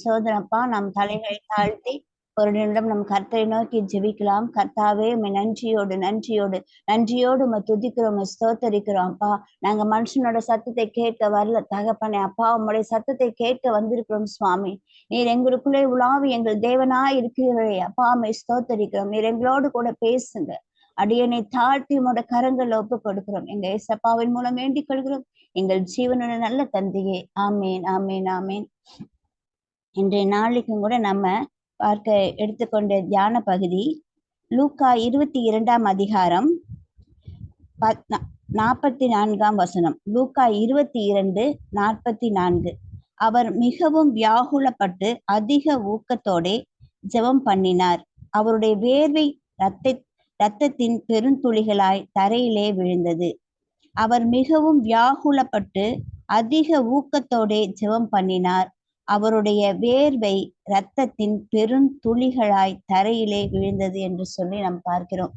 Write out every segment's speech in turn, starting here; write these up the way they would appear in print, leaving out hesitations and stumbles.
சோதரப்பா, நாம் தலைகளை தாழ்த்தி ஒரு நிமிடம் நம் கர்த்தரை நோக்கி ஜெபிக்கலாம். கர்த்தாவே, உம்மை நன்றியோடு நன்றியோடு நன்றியோடு உம்மை துதிக்கிறோம், உம்மை ஸ்தோத்தரிக்கிறோம் அப்பா. நாங்க மனுஷனோட சத்தத்தை கேட்க வரல தகப்பனே அப்பா, உம்முடைய சத்தத்தை கேட்க வந்திருக்கிறோம் சுவாமி. நீர் எங்களுக்குள்ளே உலாவி எங்கள் தேவனாய் இருக்கிறவரே அப்பா, உம்மை ஸ்தோத்தரிக்கிறோம். நீர் எங்களோடு கூட பேசுங்க. அடியனை தாழ்த்தி உம்மோட கரங்களை ஒப்பு கொடுக்கிறோம். எங்க ஏசப்பாவின் மூலம் வேண்டிக் கொள்கிறோம் எங்கள் ஜீவனுடைய நல்ல தந்தையே. ஆமேன், ஆமேன், ஆமேன். இன்றைய நாளைக்கும் கூட நம்ம பார்க்க எடுத்துக்கொண்ட தியான பகுதி லூக்கா 22 அதிகாரம் 44 லூக்கா 22:44. அவர் மிகவும் வியாகுலப்பட்டு அதிக ஊக்கத்தோடே ஜெபம் பண்ணினார். அவருடைய வேர்வை இரத்தத்தின் பெருந்துளிகளாய் தரையிலே விழுந்தது. அவர் மிகவும் வியாகுலப்பட்டு அதிக ஊக்கத்தோடே ஜெபம் பண்ணினார். அவருடைய வேர்வை இரத்தத்தின் பெருந்துளிகளாய் தரையிலே விழுந்தது என்று சொல்லி நாம் பார்க்கிறோம்.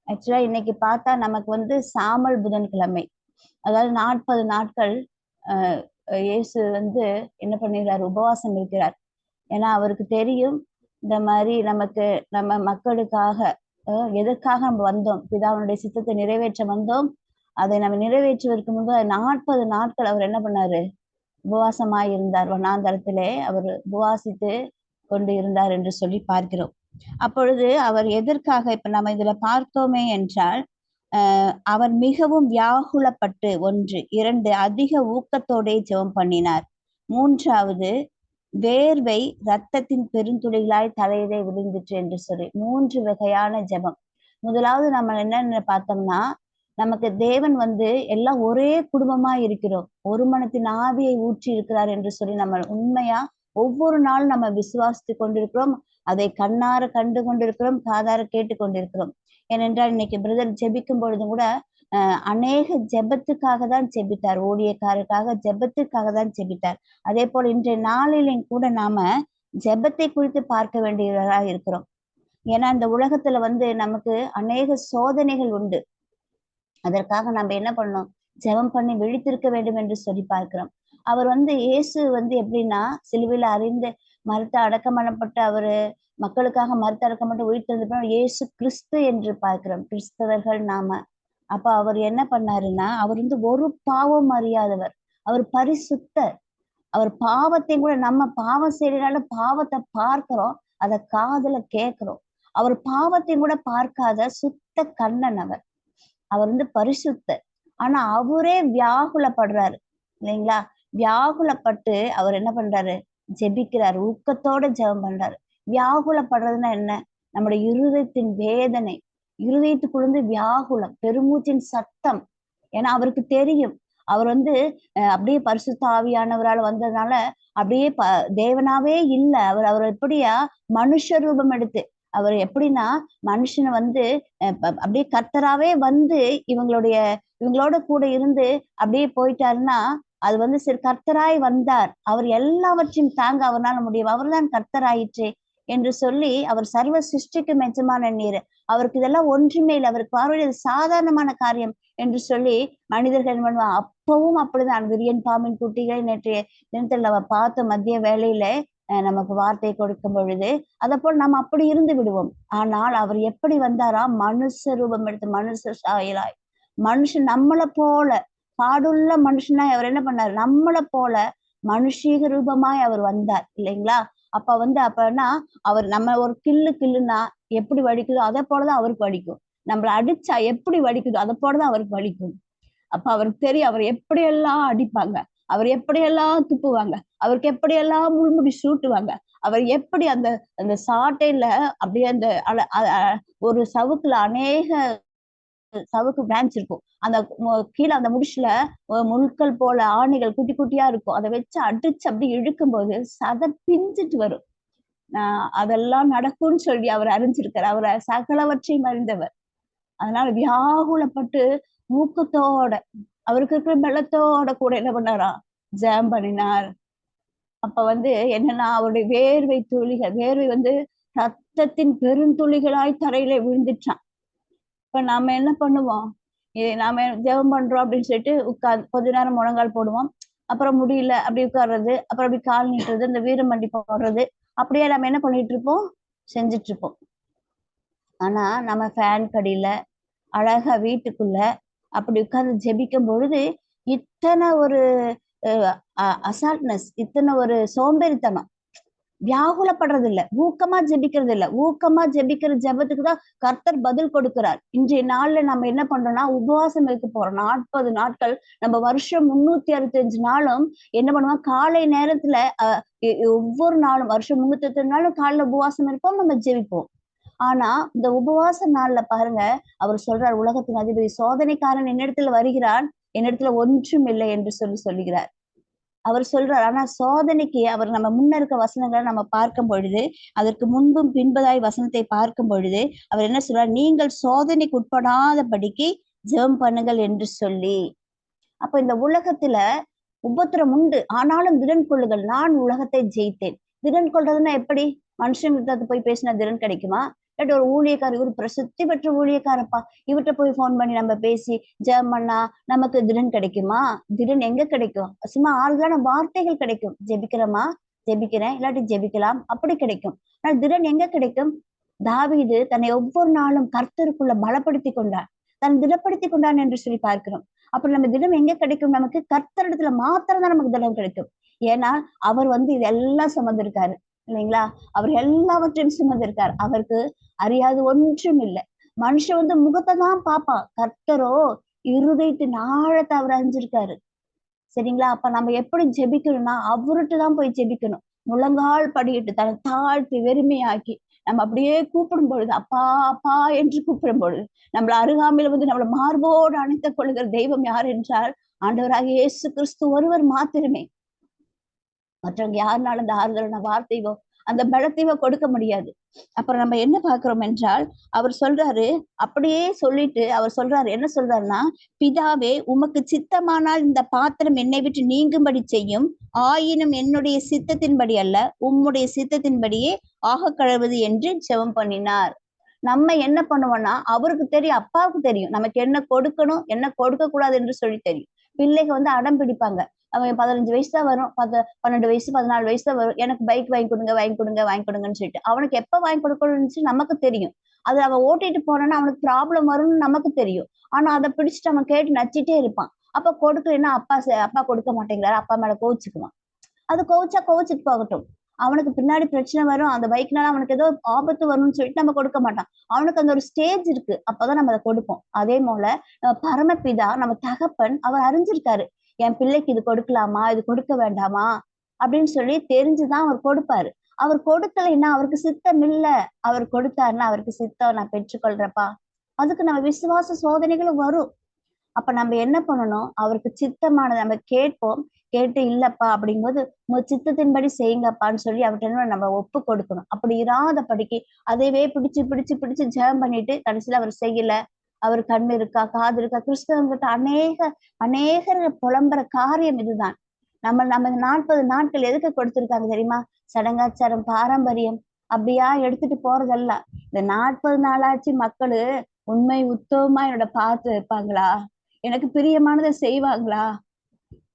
ஆக்சுவலா இன்னைக்கு பார்த்தா நமக்கு சாமல் புதன்கிழமை, அதாவது 40 நாட்கள் இயேசு என்ன பண்ணிடுறார், உபவாசம் இருக்கிறார். ஏன்னா அவருக்கு தெரியும் இந்த மாதிரி நம்ம மக்களுக்காக எதற்காக நம்ம வந்தோம், பிதாவுடைய சித்தத்தை நிறைவேற்ற வந்தோம். அதை நம்ம நிறைவேற்றுவதற்கு முன்பு 40 நாட்கள் அவர் என்ன பண்ணாரு, உபவாசமாய் இருந்தார். வனாந்தரத்திலே அவர் உபவாசித்து கொண்டு இருந்தார் என்று சொல்லி பார்க்கிறோம். அப்பொழுது அவர் எதற்காக, இப்ப நம்ம இதுல பார்த்தோமே என்றால், அவர் மிகவும் வியாகுலப்பட்டு 1, 2 அதிக ஊக்கத்தோடே ஜெபம் பண்ணினார். 3வது வேர்வை இரத்தத்தின் பெருந்துளிகளாய் தலையிலே விழுந்துச்சு என்று சொல்லி 3 வகையான ஜெபம். முதலாவது நம்ம என்னன்னு பார்த்தோம்னா, நமக்கு தேவன் எல்லாம் ஒரே குடும்பமா இருக்கிறோம், ஒரு மனத்தின் ஆவியை ஊற்றி இருக்கிறார் என்று சொல்லி நம்ம உண்மையா ஒவ்வொரு நாளும் நம்ம விசுவாசித்து கொண்டிருக்கிறோம். அதை கண்ணார கண்டு கொண்டிருக்கிறோம், காதார கேட்டு கொண்டிருக்கிறோம். ஏனென்றால் இன்னைக்கு பிரதர் ஜெபிக்கும் பொழுதும் கூட அநேக ஜெபத்துக்காக தான் ஜெபித்தார், ஊழியக்காரருக்காக ஜெபத்துக்காக தான் ஜெபித்தார். அதே போல இன்றைய நாளிலும் கூட நாம ஜெபத்தை குறித்து பார்க்க வேண்டியவர்களா இருக்கிறோம். ஏன்னா இந்த உலகத்துல நமக்கு அநேக சோதனைகள் உண்டு. அதற்காக நம்ம என்ன பண்ணோம், ஜெபம் பண்ணி விழித்திருக்க வேண்டும் என்று சொல்லி பார்க்கிறோம். அவர் இயேசு எப்படின்னா, சிலுவையில அறிந்து மறுத்து அடக்கம் பண்ணப்பட்டு அவரு மக்களுக்காக மறுத்து அடக்கப்பட்டு உயிர்த்தெழுந்த இயேசு கிறிஸ்து என்று பார்க்கிறோம், கிறிஸ்தவர்கள் நாம. அப்ப அவர் என்ன பண்ணாருன்னா, அவர் ஒரு பாவம் அறியாதவர், அவர் பரிசுத்தர். அவர் பாவத்தை கூட, நம்ம பாவம் செய்யறதுனால பாவத்தை பார்க்கிறோம், அதை காதுல கேட்கிறோம். அவர் பாவத்தை கூட பார்க்காத சுத்த கண்ணன் அவர். அவர் பரிசுத்தர். ஆனா அவரே வியாகுலப்படுறாரு இல்லைங்களா? வியாகுலப்பட்டு அவர் என்ன பண்றாரு, ஜெபிக்கிறாரு, ஊக்கத்தோட ஜெபம் பண்றாரு. வியாகுலப்படுறதுன்னா என்ன, நம்முடைய இருதயத்தின் வேதனை, இருதயத்துக்குள்ள வியாகுலம், பெருமூச்சின் சத்தம். ஏன்னா அவருக்கு தெரியும், அவர் அப்படியே பரிசுத்த ஆவியானவரால் வந்ததுனால அப்படியே தேவனாவே இல்லை அவர். அவர் எப்படியா மனுஷ ரூபம் எடுத்து, அவர் எப்படின்னா மனுஷனை அப்படியே கர்த்தராவே இவங்களோட கூட இருந்து அப்படியே போயிட்டாருன்னா, அது சரி கர்த்தராய் வந்தார், அவர் எல்லாவற்றையும் தாங்க அவரால் முடியும், அவர்தான் கர்த்தராயிற்றே என்று சொல்லி அவர் சர்வ சிருஷ்டிக்கும் எஜமான நீர், அவருக்கு இதெல்லாம் ஒன்றுமே இல்லை, அவருக்கு பார்வையில் சாதாரணமான காரியம் என்று சொல்லி மனிதர்கள் பண்ணுவாங்க. அப்பவும் அப்படிதான் விரியன் பாம்பின் குட்டிகளை நேற்றைய தினத்தில் நம்ம பார்த்த மதிய வேளையில நமக்கு வார்த்தை கொடுக்கும் பொழுது அதை போல் நம்ம அப்படி இருந்து விடுவோம். ஆனால் அவர் எப்படி வந்தாரா, மனுஷ ரூபம் எடுத்து, மனுஷ சாயலாய், மனுஷன் நம்மளை போல பாடுள்ள மனுஷனாய் அவர் என்ன பண்ணாரு, நம்மளை போல மனுஷீக ரூபமாய் அவர் வந்தார் இல்லைங்களா? அப்ப அப்பன்னா அவர் நம்ம ஒரு கிள்ளுன்னா எப்படி வடிக்குதோ அதை போலதான் அவருக்கு வடிக்கும், நம்மளை அடிச்சா எப்படி வடிக்குதோ அதை போலதான் அவருக்கு வடிக்கும். அப்ப அவருக்கு தெரியும் அவர் எப்படியெல்லாம் அடிப்பாங்க, அவர் எப்படியெல்லாம் துப்புவாங்க, அவருக்கு எப்படியெல்லாம் முள்முடி சூட்டுவாங்க, அவர் எப்படி அந்த அந்த சாட்டையில அப்படியே அந்த ஒரு சவுக்குல அநேக சவுக்கு பிரான்ச் இருக்கும், அந்த கீழே அந்த முடிச்சுல முட்கள் போல ஆணிகள் குட்டி குட்டியா இருக்கும், அதை வச்சு அடிச்சு அப்படி இழுக்கும் போது சதை பிஞ்சிட்டு வரும். அதெல்லாம் நடக்கும்னு சொல்லி அவர் அறிஞ்சிருக்கார், அவர் சகலவற்றையும் அறிந்தவர். அதனால வியாகுலப்பட்டு ஊக்கத்தோட அவருக்கு இருக்கிற பலத்தோட கூட என்ன பண்ணாரா, ஜெபம் பண்ணினார். அப்ப என்னன்னா அவருடைய வேர்வை துளிகள், வேர்வை ரத்தத்தின் பெருந்துளிகளாய் தரையில விழுந்துட்டான். இப்ப நாம என்ன பண்ணுவோம், நாம ஜெபம் பண்றோம் அப்படின்னு சொல்லிட்டு உட்கார்ந்து கொஞ்ச நேரம் முழங்கால் போடுவோம், அப்புறம் முடியல அப்படி உட்கார்றது, அப்புறம் அப்படி கால் நீட்டுறது, இந்த வீரமண்டி போடுறது, அப்படியே நம்ம என்ன பண்ணிட்டு இருப்போம், செஞ்சுட்டு இருப்போம். ஆனா நம்ம ஃபேன் கடியில அழகா வீட்டுக்குள்ள அப்படி உட்கார்ந்து ஜெபிக்கும் பொழுது இத்தனை ஒரு அசால்ட்னஸ், இத்தனை ஒரு சோம்பேறித்தனம், வியாகுலப்படுறது இல்ல, ஊக்கமா ஜெபிக்கிறது இல்ல. ஊக்கமா ஜெபிக்கிற ஜெபத்துக்கு தான் கர்த்தர் பதில் கொடுக்கிறார். இன்றைய நாள்ல நம்ம என்ன பண்றோம்னா உபவாசம் இருக்க போறோம். 40 நாட்கள். நம்ம வருஷம் 365 நாளும் என்ன பண்ணுவோம், காலை நேரத்துல ஒவ்வொரு நாளும் வருஷம் 365 நாளும் காலைல உபவாசம் இருப்போம், நம்ம ஜெபிப்போம். ஆனா இந்த உபவாச நாள்ல பாருங்க, அவர் சொல்றார், உலகத்தின் அதிபதி சோதனைக்காரன் என்னிடத்துல வருகிறான், என்னிடத்துல ஒன்றும் இல்லை என்று சொல்லுகிறார். அவர் சொல்றார். ஆனா சோதனைக்கு அவர் நம்ம முன்ன இருக்க வசனங்களை நம்ம பார்க்கும் பொழுது, அதற்கு முன்பும் பின்பதாய் வசனத்தை பார்க்கும் பொழுது அவர் என்ன சொல்றார், நீங்கள் சோதனைக்கு உட்படாதபடிக்கு ஜெபம் பண்ணுங்கள் என்று சொல்லி. அப்ப இந்த உலகத்துல உபத்திரம் உண்டு, ஆனாலும் திடன் கொள்ளுங்கள், நான் உலகத்தை ஜெயித்தேன். திடன் கொள்றதுன்னா எப்படி? மனுஷன் கிட்ட போய் பேசினா திடன் கிடைக்குமா? இல்லாட்டி ஒரு ஊழியக்காரர், இவர் பிரசித்தி பெற்ற ஊழியக்காரப்பா, இவர்கிட்ட போய் போன் பண்ணி நம்ம பேசி ஜெபம் பண்ணா நமக்கு திடன் கிடைக்குமா? திடன் எங்க கிடைக்கும்? சும்மா ஆறுதலான வார்த்தைகள் கிடைக்கும். ஜெபிக்கிறோமா, ஜெபிக்கிறேன், இல்லாட்டி ஜெபிக்கலாம், அப்படி கிடைக்கும். ஆனா திடன் எங்க கிடைக்கும்? தாவீது தன்னை ஒவ்வொரு நாளும் கர்த்தருக்குள்ள பலப்படுத்தி கொண்டான், தன் திடப்படுத்தி கொண்டான் என்று சொல்லி பார்க்கிறோம். அப்புறம் நம்ம தினம் எங்க கிடைக்கும்? நமக்கு கர்த்தரிடத்துல மாத்திரம் தான் நமக்கு தினம் கிடைக்கும். ஏன்னா அவர் இதெல்லாம் சுமந்திருக்காரு இல்லைங்களா? அவர் எல்லாவற்றையும் சுமந்திருக்கார். அவருக்கு அறியாது ஒன்றும் இல்லை. மனுஷன் முகத்தை தான் பார்ப்பான், கர்த்தரோ இருதயத்தின் ஆழத்தை அவர் அறிஞ்சிருக்காரு. சரிங்களா? அப்ப நம்ம எப்படி ஜெபிக்கணும்னா அவர்கிட்ட தான் போய் ஜெபிக்கணும். முழங்கால் படியிட்டு தன்னை தாழ்த்தி வெறுமையாக்கி நம்ம அப்படியே கூப்பிடும் பொழுது, அப்பா அப்பா என்று கூப்பிடும் பொழுது, நம்மள அருகாமையில நம்மள மார்போடு அணைத்துக் கொள்ளுகிற தெய்வம் யார் என்றால் ஆண்டவராக இயேசு கிறிஸ்து ஒருவர் மாத்திரமே. மற்றவங்க யாருனாலும் அந்த ஆறுதலான வார்த்தையோ அந்த பலத்தையோ கொடுக்க முடியாது. அப்புறம் நம்ம என்ன பார்க்கிறோம் என்றால், அவர் சொல்றாரு, அப்படியே சொல்லிட்டு அவர் சொல்றாரு, என்ன சொல்றாருன்னா, பிதாவே உமக்கு சித்தமானால் இந்த பாத்திரம் என்னை விட்டு நீங்கும்படி செய்யும், ஆயினும் என்னுடைய சித்தத்தின்படி அல்ல உம்முடைய சித்தத்தின்படியே ஆக கடவுது என்று ஜெபம் பண்ணினார். நம்ம என்ன பண்ணுவோம்னா, அவருக்கு தெரியும், அப்பாவுக்கு தெரியும் நமக்கு என்ன கொடுக்கணும் என்ன கொடுக்க கூடாது என்று சொல்லி தெரியும். பிள்ளைங்க அடம் பிடிப்பாங்க. அவன் 15 வயசு தான் வரும், 12 வயசு 14 வயசு தான் வரும், எனக்கு பைக் வாங்கி கொடுங்க வாங்கி கொடுங்க வாங்கி கொடுங்கன்னு சொல்லிட்டு அவனுக்கு எப்ப வாங்கி கொடுக்கணும்னு நமக்கு தெரியும். அது அவன் ஓட்டிட்டு போனான்னா அவனுக்கு ப்ராப்ளம் வரும்னு நமக்கு தெரியும். ஆனா அதை பிடிச்சிட்டு அவன் கேட்டு நச்சிட்டே இருப்பான். அப்ப கொடுக்கலன்னா அப்பா கொடுக்க மாட்டேங்கிறாரு, அப்பா மேல கோவிச்சுக்குவான். அது கோவிச்சிட்டு போகட்டும், அவனுக்கு பின்னாடி பிரச்சனை வரும், அந்த பைக்னால அவனுக்கு ஏதோ ஆபத்து வரும்னு சொல்லிட்டு நம்ம கொடுக்க மாட்டான். அவனுக்கு அந்த ஒரு ஸ்டேஜ் இருக்கு, அப்பதான் நம்ம அதை கொடுப்போம். அதே போல பரமபிதா நம்ம தகப்பன் அவர் அறிஞ்சிருக்காரு, என் பிள்ளைக்கு இது கொடுக்கலாமா இது கொடுக்க வேண்டாமா அப்படின்னு சொல்லி தெரிஞ்சுதான் அவர் கொடுப்பாரு. அவர் கொடுக்கலைன்னா அவருக்கு சித்தம் இல்ல, அவர் கொடுத்தாருன்னா அவருக்கு சித்தம், நான் பெற்றுக்கொள்றப்பா. அதுக்கு நம்ம விசுவாச சோதனைகளும் வரும். அப்ப நம்ம என்ன பண்ணணும், அவருக்கு சித்தமானதை நம்ம கேட்போம். கேட்டு இல்லப்பா அப்படிங்கும்போது உங்க சித்தத்தின்படி செய்யுங்கப்பான்னு சொல்லி அவர்கிட்ட நம்ம ஒப்பு கொடுக்கணும். அப்படி இராதபடிக்கு அதைவே பிடிச்சு பிடிச்சு பிடிச்சு ஜெபம் பண்ணிட்டு கடைசியில அவர் செய்யல, அவர் கண்ணு இருக்கா காது இருக்கா. கிறிஸ்தவங்கிட்ட அநேகர் புலம்புற காரியம் இதுதான். நம்ம 40 நாட்கள் எதுக்கு கொடுத்திருக்காங்க தெரியுமா? சடங்காச்சாரம் பாரம்பரியம் அப்படியா எடுத்துட்டு போறதல்ல. இந்த 40 நாளாச்சு மக்களு உண்மை உத்தவமா என்னோட பார்த்து இருப்பாங்களா, எனக்கு பிரியமானதை செய்வாங்களா,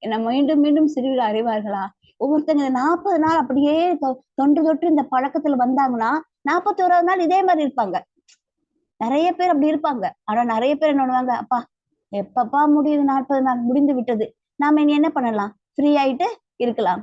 என்ன மீண்டும் மீண்டும் சிறுவில் அறிவார்களா? ஒவ்வொருத்தங்க 40 நாள் அப்படியே தொன்று தொட்டு இந்த பழக்கத்துல வந்தாங்கன்னா 41வது நாள் இதே மாதிரி இருப்பாங்க. நிறைய பேர் அப்படி இருப்பாங்க. ஆனா நிறைய பேர் என்ன பண்ணுவாங்க, அப்பா எப்பப்பா முடியுது, 40 நாள் முடிந்து விட்டது, நாம இனி என்ன பண்ணலாம், ஃப்ரீ ஆயிட்டு இருக்கலாம்.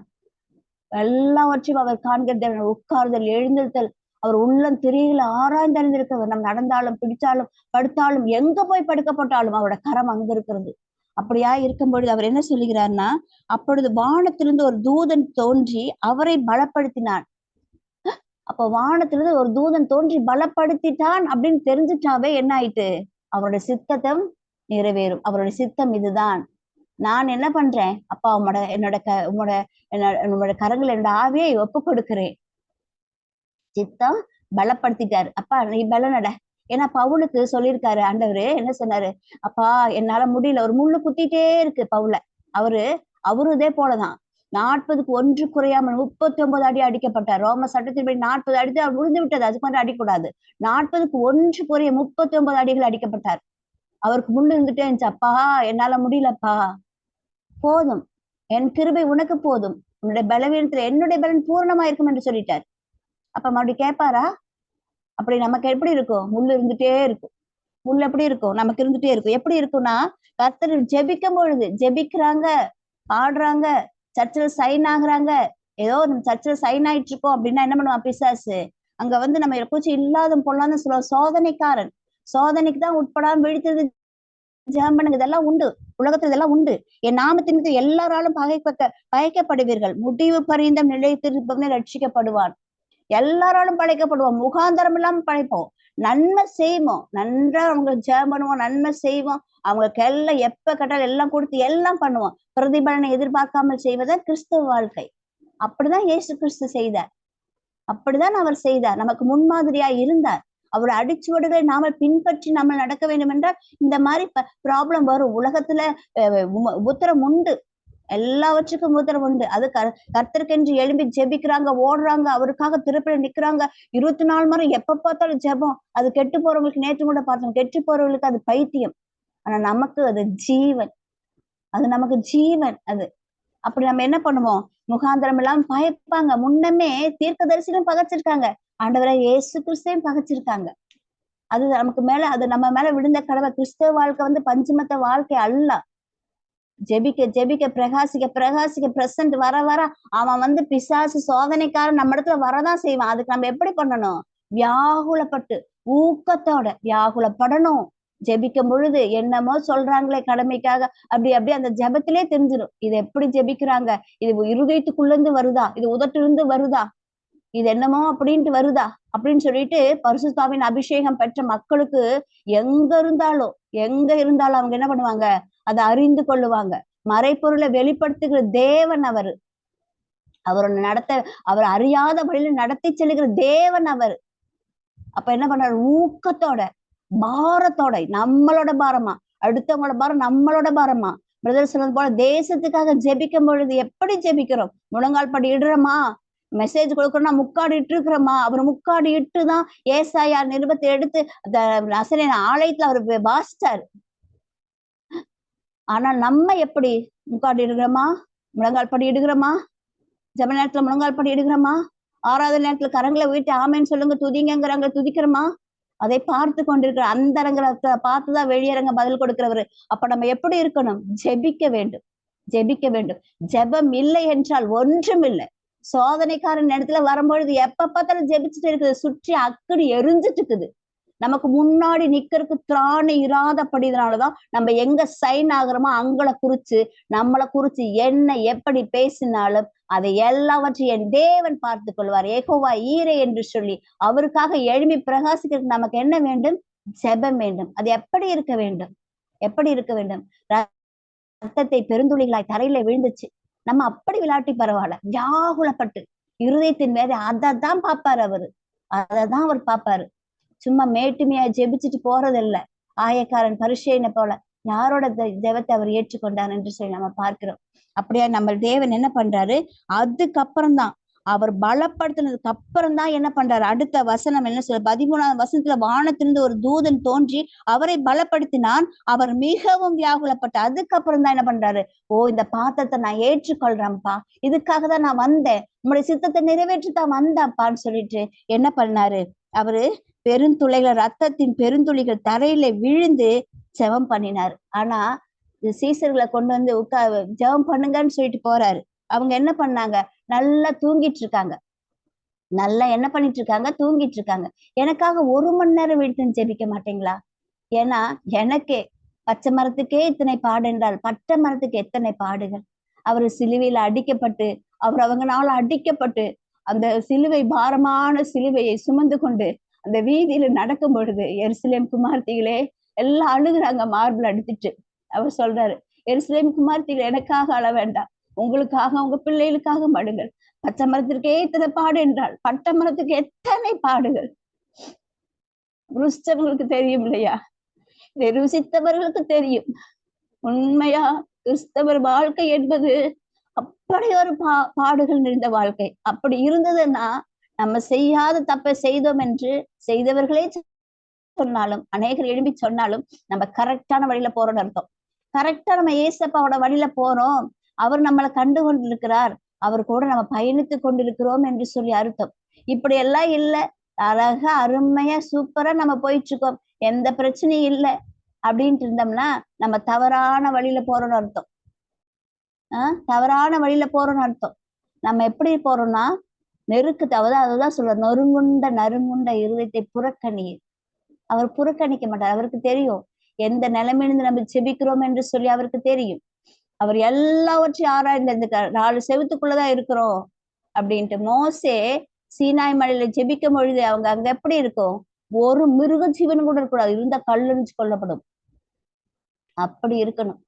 எல்லாவற்றையும் அவர் காண்கிறது, உட்கார்தல் எழுந்திருத்தல், அவர் உள்ளம் திரையில ஆராய்ந்தறிந்திருக்கிறவர். நம்ம நடந்தாலும் பிடிச்சாலும் படுத்தாலும் எங்க போய் படுக்கப்பட்டாலும் அவரோட கரம் அங்க இருக்கிறது. அப்படியா இருக்கும் பொழுது அவர் என்ன சொல்லுகிறார்னா, அப்பொழுது வானத்திலிருந்து ஒரு தூதன் தோன்றி அவரை பலப்படுத்தினான். அப்ப வானத்திலிருந்து ஒரு தூதன் தோன்றி பலப்படுத்திட்டான் அப்படின்னு தெரிஞ்சுட்டாவே என்ன ஆயிட்டு, அவரோட சித்தம் நிறைவேறும். அவரோட சித்தம் இதுதான், நான் என்ன பண்றேன், அப்பா உன்னோட கரங்கள் என்னோட ஆவியை ஒப்பு கொடுக்கிறேன். சித்தம் பலப்படுத்திட்டாரு, அப்பா நீ பலனட. ஏன்னா பவுலுக்கு சொல்லியிருக்காரு ஆண்டவரு, என்ன சொன்னாரு, அப்பா என்னால முடியல, ஒரு முள்ளு குத்திட்டே இருக்கு பவுல. அவரும் இதே போலதான் 40க்கு 1 குறையாமல் 39 அடி அடிக்கப்பட்டார். ரோம சட்டத்தின்படி 40 அடித்து அவர் விழுந்து விட்டது, அதுக்கு மாதிரி அடிக்கூடாது. 40க்கு 1 குறைய 39 அடிகள் அடிக்கப்பட்டார். அவருக்கு முள்ளு இருந்துட்டே இருந்துச்சு, அப்பா என்னால முடியலப்பா போதும், என் கிருபை உனக்கு போதும், உன்னுடைய பலவீனத்துல என்னுடைய பலன் பூரணமா இருக்கும் என்று சொல்லிட்டார். அப்ப மறுபடியும் கேட்பாரா? அப்படி நமக்கு எப்படி இருக்கும்? முள்ளு இருந்துட்டே இருக்கும். முள் எப்படி இருக்கும்? நமக்கு இருந்துட்டே இருக்கும். எப்படி இருக்கும்னா, கர்த்தர் ஜெபிக்கும் பொழுது ஜெபிக்கிறாங்க, ஆடுறாங்க, சர்ச்சில் சைன் ஆகுறாங்க, ஏதோ நம்ம சர்ச்சில் சைன் ஆயிட்டு இருக்கோம் அப்படின்னா என்ன பண்ணுவான் பிசாசு? அங்க வந்து நம்ம கொஞ்சம் இல்லாத பொல்லாத சொல்லுவோம், சோதனைக்காரன். சோதனைக்கு தான் உட்படாம விழித்தது ஜெபம் பண்ணுங்க, இதெல்லாம் உண்டு. உலகத்துல இதெல்லாம் உண்டு. என் நாமத்தின் மீது எல்லாராலும் பகைக்கப்படுவீர்கள், முடிவு பரியந்தம் நிலைத்திருப்பவனே ரட்சிக்கப்படுவான். எல்லாராலும் படைக்கப்படுவோம், முகாந்தரம் இல்லாம படைப்போம், நன்மை செய்வோம், நன்றா அவங்களுக்கு ஜெபம் பண்ணுவோம், நன்மை செய்வோம், அவங்களுக்கு எல்லாம் எப்ப கேட்டாலும் எல்லாம் கொடுத்து எல்லாம் பண்ணுவோம். பிரதிபலனை எதிர்பார்க்காமல் செய்வதுதான் கிறிஸ்துவ வாழ்க்கை. அப்படிதான் இயேசு கிறிஸ்து செய்தார். அப்படிதான் அவர் செய்தார். நமக்கு முன்மாதிரியா இருந்தார். அவர் அடிச்சுவடுகளை நாம பின்பற்றி நம்ம நடக்க வேண்டும் என்றால் இந்த மாதிரி ப்ராப்ளம் வரும். உலகத்துல உத்தரம் உண்டு, எல்லாவற்றுக்கும் உத்தரவு உண்டு. அது கர்த்தருக்கென்று எழும்பி ஜெபிக்கிறாங்க, ஓடுறாங்க, அவருக்காக திருப்பி நிக்கிறாங்க. 24 மணி எப்ப பார்த்தாலும் ஜெபம். அது கெட்டு போறவங்களுக்கு நேற்று கூட பார்த்தோம், கெட்டு போறவங்களுக்கு அது பைத்தியம். ஆனா நமக்கு அது ஜீவன், அது நமக்கு ஜீவன். அது அப்படி நம்ம என்ன பண்ணுவோம்? முகாந்திரம் எல்லாம் பயப்பாங்க. முன்னமே தீர்க்க தரிசனம் பகைச்சிருக்காங்க, ஆண்டவரை இயேசு கிறிஸ்தையும் பகைச்சிருக்காங்க. அது நமக்கு மேல, அது நம்ம மேல விழுந்த கடவை. கிறிஸ்தவ வாழ்க்கை வந்து பஞ்சமத்த வாழ்க்கை அல்ல. ஜெபிக்க ஜெபிக்க பிரகாசிக்க பிரகாசிக்க பிரசன்ட் வர வர அவன் வந்து பிசாசு சோதனைக்காரன் நம்ம இடத்துல வரதான் செய்வான். அதுக்கு நம்ம எப்படி பண்ணணும்? வியாகுலப்பட்டு ஊக்கத்தோட வியாகுலப்படணும். ஜெபிக்கும் பொழுது என்னமோ சொல்றாங்களே கடமைக்காக, அப்படி அந்த ஜெபத்திலே தெரிஞ்சிடும் இது எப்படி ஜெபிக்கிறாங்க, இது இருதயத்துக்குள்ள இருந்து வருதா, இது உதட்டிலிருந்து வருதா, இது என்னமோ அப்படின்ட்டு வருதா அப்படின்னு சொல்லிட்டு பரிசுத்தாவின் அபிஷேகம் பெற்ற மக்களுக்கு எங்க இருந்தாலும் அவங்க என்ன பண்ணுவாங்க? அதை அறிந்து கொள்ளுவாங்க. மறைப்பொருளை வெளிப்படுத்துகிற தேவன் அவரு. அவர் அறியாத வழியில நடத்தி செல்லுகிற தேவன் அவர். அப்ப என்ன பண்றாரு? ஊக்கத்தோட பாரத்தோட, நம்மளோட பாரமா, அடுத்தவங்களோட பாரம் நம்மளோட பாரமா. பிரதர் சொன்னது போல தேசத்துக்காக ஜெபிக்கும் பொழுது எப்படி ஜெபிக்கிறோம்? முழங்கால் படி இடுறோமா? மெசேஜ் கொடுக்கணும்னா முக்காடு இட்டு இருக்கிறோமா? அவர் முக்காடு இட்டுதான் ஏசாயா நிருபத்தை எடுத்து நசரேயன் ஆலயத்துல அவர் வாசிச்சாரு. ஆனால் நம்ம எப்படி முக்காடு இடுகிறோமா? முழங்கால் படி இடுகிறோமா? ஜெப நேரத்துல முழங்கால் படி இடுகிறோமா? ஆறாவது நேரத்துல கரங்களை உயர்த்தி ஆமேன்னு சொல்லுங்க, துதிங்கிறாங்க, துதிக்கிறோமா? அதை பார்த்து கொண்டிருக்கிற அந்தரங்கத்தை பார்த்துதான் வெளியரங்க பதில் கொடுக்கிறவரு. அப்ப நம்ம எப்படி இருக்கணும்? ஜெபிக்க வேண்டும், ஜெபிக்க வேண்டும். ஜெபம் இல்லை என்றால் ஒன்றும் இல்லை. சோதனைக்காரன் இடத்துல வரும்பொழுது எப்ப பார்த்தாலும் ஜெபிச்சுட்டு இருக்குது, சுற்றி அக்கடி எரிஞ்சிட்டு இருக்குது. நமக்கு முன்னாடி நிக்கிறதுக்கு திராணி இராதபடினாலதான் நம்ம எங்க சைன் ஆகுறோமோ அங்களை குறிச்சு நம்மளை குறிச்சு என்ன எப்படி பேசினாலும் அதை எல்லாவற்றையும் என் தேவன் பார்த்து கொள்வார். யெகோவா ஈரே என்று சொல்லி அவருக்காக எழுப்பி பிரகாசிக்கிறதுக்கு நமக்கு என்ன வேண்டும்? ஜெபம் வேண்டும். அது எப்படி இருக்க வேண்டும்? எப்படி இருக்க வேண்டும்? ரத்தத்தை பெருந்துளிகளாய் தரையில விழுந்துச்சு, நம்ம அப்படி விளையாட்டி பரவாயில்ல, வியாகுலப்பட்டு இருதயத்தின் மேல அதைத்தான் பார்ப்பாரு அவரு. அதைதான் அவர் பார்ப்பாரு. சும்மா மேட்டுமையா ஜெபிச்சுட்டு போறதில்ல. ஆயக்காரன் பரிசேயனை போல யாரோட ஜெபத்தை அவர் ஏற்றுக்கொண்டார் என்று சொல்லி நம்ம பார்க்கிறோம். அப்படியா நம்ம தேவன் என்ன பண்றாரு? அதுக்கப்புறம் தான் அவர் பலப்படுத்தினதுக்கு அப்புறம் தான் என்ன பண்றாரு? அடுத்த வசனம் என்ன சொல்ற? 13ஆம் வசனத்துல வானத்திலிருந்து ஒரு தூதன் தோன்றி அவரை பலப்படுத்தினான், அவர் மிகவும் வியாகுலப்பட்ட. அதுக்கப்புறம் தான் என்ன பண்றாரு? ஓ, இந்த பாத்திரத்தை நான் ஏற்றுக்கொள்றேன்ப்பா, இதுக்காக தான் நான் வந்தேன், உங்களுடைய சித்தத்தை நிறைவேற்றித்தான் வந்தேன்ப்பான்னு சொல்லிட்டு என்ன பண்ணாரு? அவரு பெருந்துளைகள், ரத்தத்தின் பெருந்துளிகள் தரையில விழுந்து ஜெபம் பண்ணினார். ஆனா சீசர்களை கொண்டு வந்து ஜெபம் பண்ணுங்கன்னு சொல்லிட்டு போறாரு. அவங்க என்ன பண்ணாங்க? நல்லா தூங்கிட்டு இருக்காங்க. நல்லா என்ன பண்ணிட்டு இருக்காங்க? தூங்கிட்டு இருக்காங்க. எனக்காக 1 மணி நேரம் விழித்து ஜெபிக்க மாட்டீங்களா? ஏன்னா எனக்கே பச்சை மரத்துக்கே இத்தனை பாடு என்றால் பட்டை மரத்துக்கு எத்தனை பாடுகள். அவர் சிலுவையில அடிக்கப்பட்டு, அவங்களால அடிக்கப்பட்டு அந்த சிலுவை, பாரமான சிலுவையை சுமந்து கொண்டு அந்த வீதியில நடக்கும் பொழுது எருசலேம் குமார்த்திகளே எல்லாம் அழுகுறாங்க, மார்பிள் அடித்துட்டு. அவர் சொல்றாரு, எருசலேம் குமார்த்திகள் எனக்காக அழ வேண்டாம், உங்களுக்காக உங்க பிள்ளைகளுக்காக மடுங்கள். பச்சை மரத்திற்கே இத்தனை பாடு என்றால் பட்டை மரத்துக்கு எத்தனை பாடுகள். ருசிச்சவங்களுக்கு தெரியும் இல்லையா? இதை ருசித்தவர்களுக்கு தெரியும். உண்மையா கிறிஸ்தவர் வாழ்க்கை என்பது அப்படி ஒரு பாடுகள் நிறைந்த வாழ்க்கை. அப்படி இருந்ததுன்னா நம்ம செய்யாத தப்பை செய்தோம் என்று செய்தவர்களே சொன்னாலும், அநேகர் எழுப்பி சொன்னாலும் நம்ம கரெக்டான வழியில போறோம்னு அர்த்தம். கரெக்டா நம்ம ஏசப்பாவோட வழியில போறோம். அவர் நம்மளை கண்டு கொண்டிருக்கிறார், அவர் கூட நம்ம பயணித்து கொண்டிருக்கிறோம் என்று சொல்லி அர்த்தம். இப்படி எல்லாம் இல்ல, அழகா அருமையா சூப்பரா நம்ம போயிட்டு இருக்கோம், எந்த பிரச்சனையும் இல்லை அப்படின்ட்டு இருந்தோம்னா நம்ம தவறான வழியில போறோம்னு அர்த்தம். தவறான வழியில போறோம்னு அர்த்தம். நம்ம எப்படி போறோம்னா அதாவது அதுதான் சொல்ற, நறுங்குண்ட இருதயத்தை புறக்கணி. அவர் புறக்கணிக்க மாட்டார். அவருக்கு தெரியும் எந்த நிலைமையிலிருந்து நம்ம செபிக்கிறோம் என்று சொல்லி அவருக்கு தெரியும். அவர் எல்லாவற்றையும் ஆராய்ந்து 4 செவத்துக்குள்ளதான் இருக்கிறோம் அப்படின்ட்டு. மோசே சீனாய் மலையில ஜெபிக்கும் பொழுது அவங்க அங்க எப்படி இருக்கும், ஒரு மிருக ஜீவன் கூட இருக்கக்கூடாது, இருந்த கல்லுன்னு கொல்லப்படும். அப்படி இருக்கணும்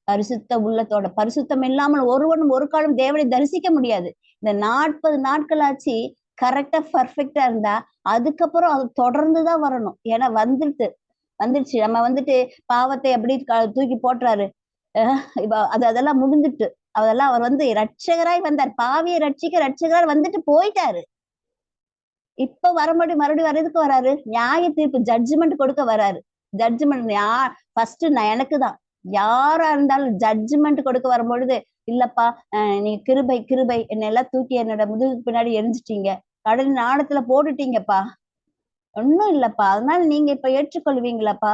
பரிசுத்த உள்ளத்தோட. பரிசுத்தம் இல்லாமல் ஒருவனும் ஒரு காலம் தேவனை தரிசிக்க முடியாது. இந்த 40 நாட்கள் ஆச்சு கரெக்டா பர்ஃபெக்டா இருந்தா அதுக்கப்புறம் அது தொடர்ந்துதான் வரணும். ஏன்னா வந்துருச்சு. நம்ம பாவத்தை எப்படி தூக்கி போட்டுறாரு, அதெல்லாம் முடிஞ்சிட்டு. அதெல்லாம் அவர் ரட்சகராய் வந்தார். பாவியை ரட்சகராய் வந்துட்டு போயிட்டாரு. இப்ப மறுபடியும் வர்றதுக்கு வராரு, நியாய தீர்ப்பு ஜட்ஜ்மெண்ட் கொடுக்க வராரு. ஜட்ஜ்மெண்ட் ஃபர்ஸ்ட் எனக்குதான். யாரா இருந்தாலும் ஜட்ஜ்மெண்ட் கொடுக்க வரும்பொழுது, இல்லப்பா நீ கிருபை என்னை எல்லாம் தூக்கி என்னோட முதுகுக்கு பின்னாடி எரிஞ்சிட்டீங்க, கடலின் ஆழத்துல போட்டுட்டீங்கப்பா, ஒன்னும் இல்லப்பா, அதனால நீங்க இப்ப ஏற்றுக்கொள்வீங்களாப்பா?